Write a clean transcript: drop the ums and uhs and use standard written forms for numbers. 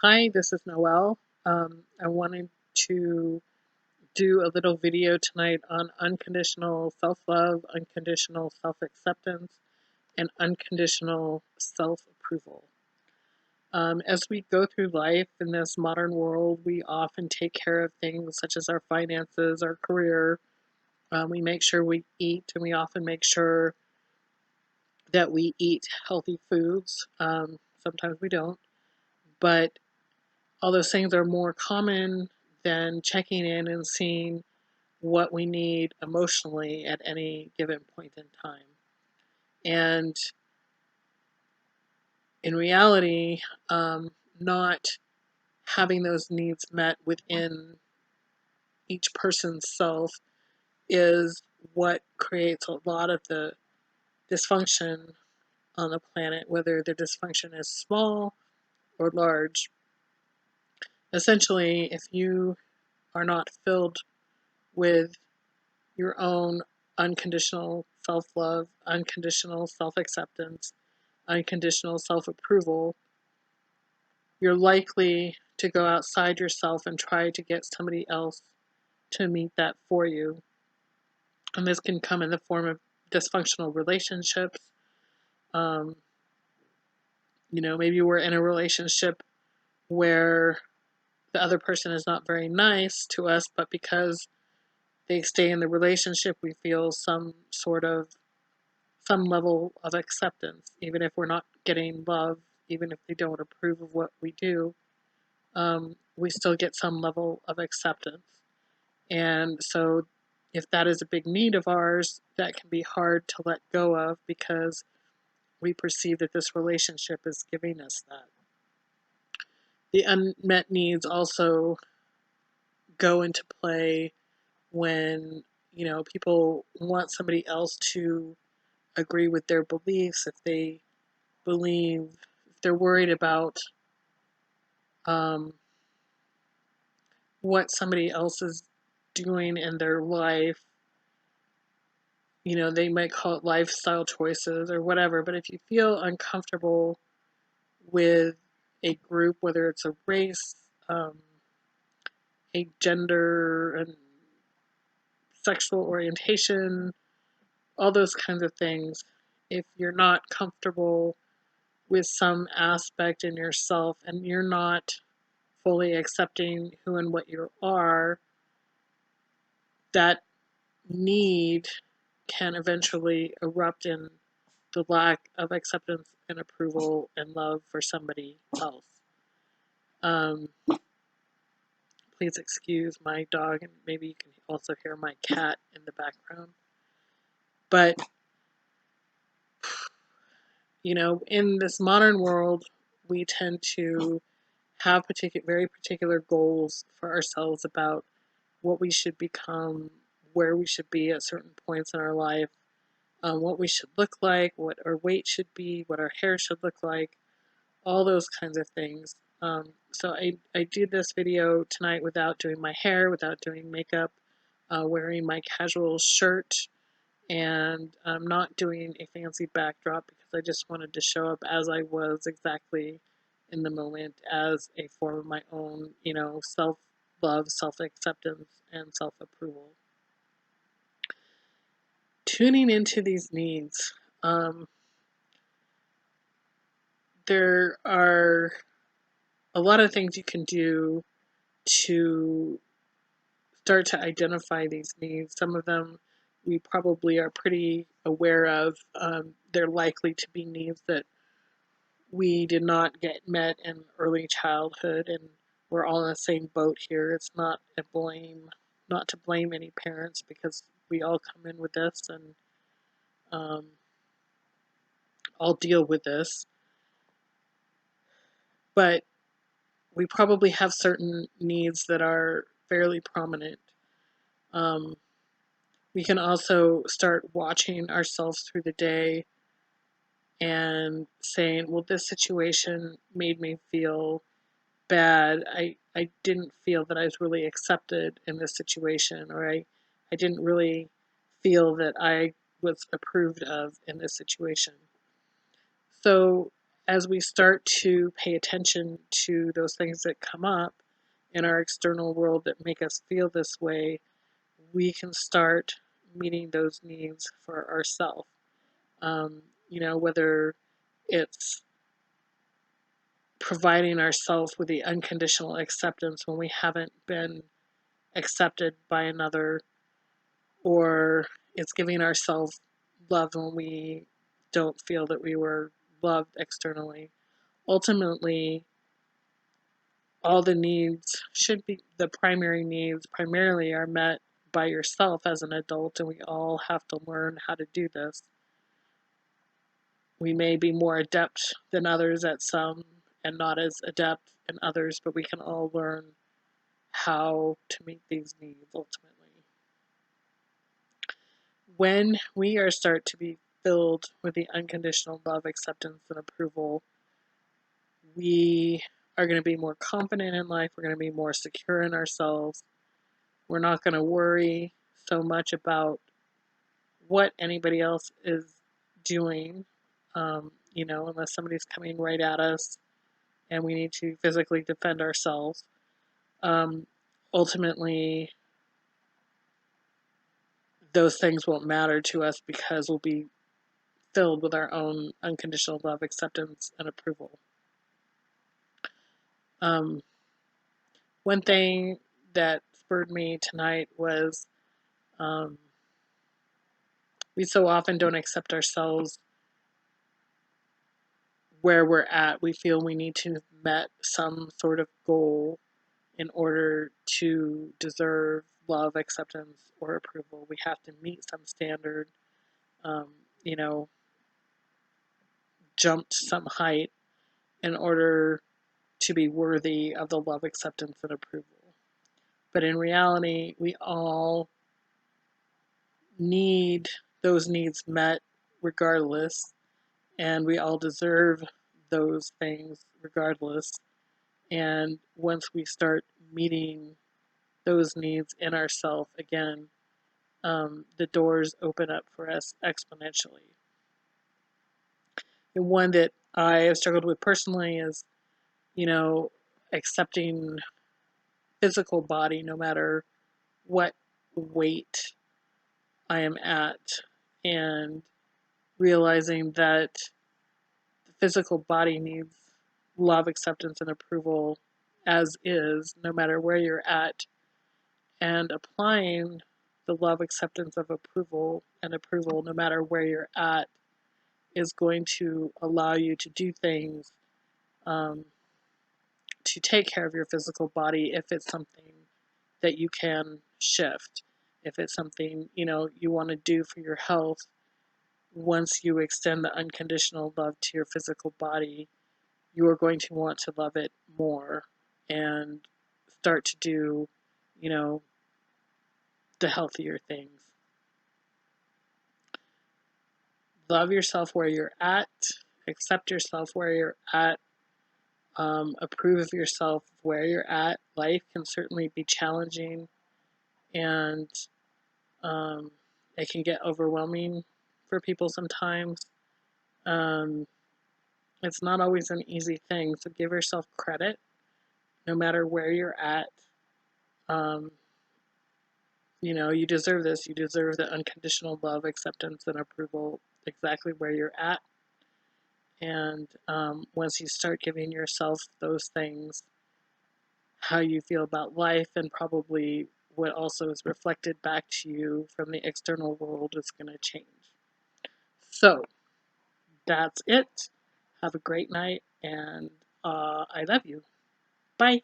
Hi, this is Noelle. I wanted to do a little video tonight on unconditional self love, unconditional self acceptance, and unconditional self approval. As we go through life in this modern world, we often take care of things such as our finances, our career. We make sure we eat, and we often make sure that we eat healthy foods. Sometimes we don't, but all those things are more common than checking in and seeing what we need emotionally at any given point in time. And in reality, not having those needs met within each person's self is what creates a lot of the dysfunction on the planet, whether the dysfunction is small or large. Essentially, if you are not filled with your own unconditional self love, unconditional self acceptance, unconditional self approval, you're likely to go outside yourself and try to get somebody else to meet that for you. And this can come in the form of dysfunctional relationships. Um, Maybe we're in a relationship where the other person is not very nice to us, but because they stay in the relationship, we feel some level of acceptance, even if we're not getting love, even if they don't approve of what we do, we still get some level of acceptance. And so, if that is a big need of ours, that can be hard to let go of because we perceive that this relationship is giving us that. The unmet needs also go into play when, people want somebody else to agree with their beliefs, if they're worried about um, what somebody else is doing in their life. They might call it lifestyle choices or whatever, but if you feel uncomfortable with a group, whether it's a race, a gender, and sexual orientation, all those kinds of things, if you're not comfortable with some aspect in yourself and you're not fully accepting who and what you are, that need can eventually erupt in the lack of acceptance and approval and love for somebody else. Um, Please excuse my dog, and maybe you can also hear my cat in the background. But, in this modern world, we tend to have very particular goals for ourselves about what we should become, where we should be at certain points in our life, what we should look like, what our weight should be, what our hair should look like, all those kinds of things. So I did this video tonight without doing my hair, without doing makeup, wearing my casual shirt, and not doing a fancy backdrop because I just wanted to show up as I was exactly in the moment as a form of my own, self-love, self-acceptance, and self-approval. Tuning into these needs. There are a lot of things you can do to start to identify these needs. Some of them we probably are pretty aware of. They're likely to be needs that we did not get met in early childhood, and we're all in the same boat here. It's not to blame any parents because we all come in with this and um, all deal with this. But we probably have certain needs that are fairly prominent. Um, we can also start watching ourselves through the day and saying, well, this situation made me feel bad. I didn't feel that I was really accepted in this situation, or I didn't really feel that I was approved of in this situation. So as we start to pay attention to those things that come up in our external world that make us feel this way, we can start meeting those needs for ourselves. Whether it's providing ourselves with the unconditional acceptance when we haven't been accepted by another, or it's giving ourselves love when we don't feel that we were loved externally. Ultimately, all the needs should be the primary needs primarily are met by yourself as an adult, and we all have to learn how to do this. We may be more adept than others at some and not as adept in others, but we can all learn how to meet these needs ultimately. When we are start to be filled with the unconditional love, acceptance, and approval, we are going to be more confident in life. We're going to be more secure in ourselves. We're not going to worry so much about what anybody else is doing, unless somebody's coming right at us and we need to physically defend ourselves. Ultimately, those things won't matter to us because we'll be filled with our own unconditional love, acceptance, and approval. One thing that spurred me tonight was we so often don't accept ourselves where we're at. We feel we need to have met some sort of goal in order to deserve love, acceptance, or approval. We have to meet some standard, um, you know, jump to some height in order to be worthy of the love, acceptance, and approval. But in reality, we all need those needs met regardless, and we all deserve those things regardless. And once we start meeting those needs in ourselves again, the doors open up for us exponentially. And one that I have struggled with personally is, accepting physical body no matter what weight I am at, and realizing that the physical body needs love, acceptance, and approval as is, no matter where you're at, and applying the love, acceptance of approval and approval no matter where you're at is going to allow you to do things um, to take care of your physical body if it's something that you can shift. If it's something, you want to do for your health, once you extend the unconditional love to your physical body, you are going to want to love it more and start to do, you know, the healthier things. Love yourself where you're at, accept yourself where you're at, approve of yourself where you're at. Life can certainly be challenging, and it can get overwhelming for people sometimes. Um, it's not always an easy thing, so give yourself credit no matter where you're at. Um, you deserve this. You deserve the unconditional love, acceptance, and approval exactly where you're at. And once you start giving yourself those things, how you feel about life and probably what also is reflected back to you from the external world is going to change. So that's it. Have a great night, and I love you. Bye.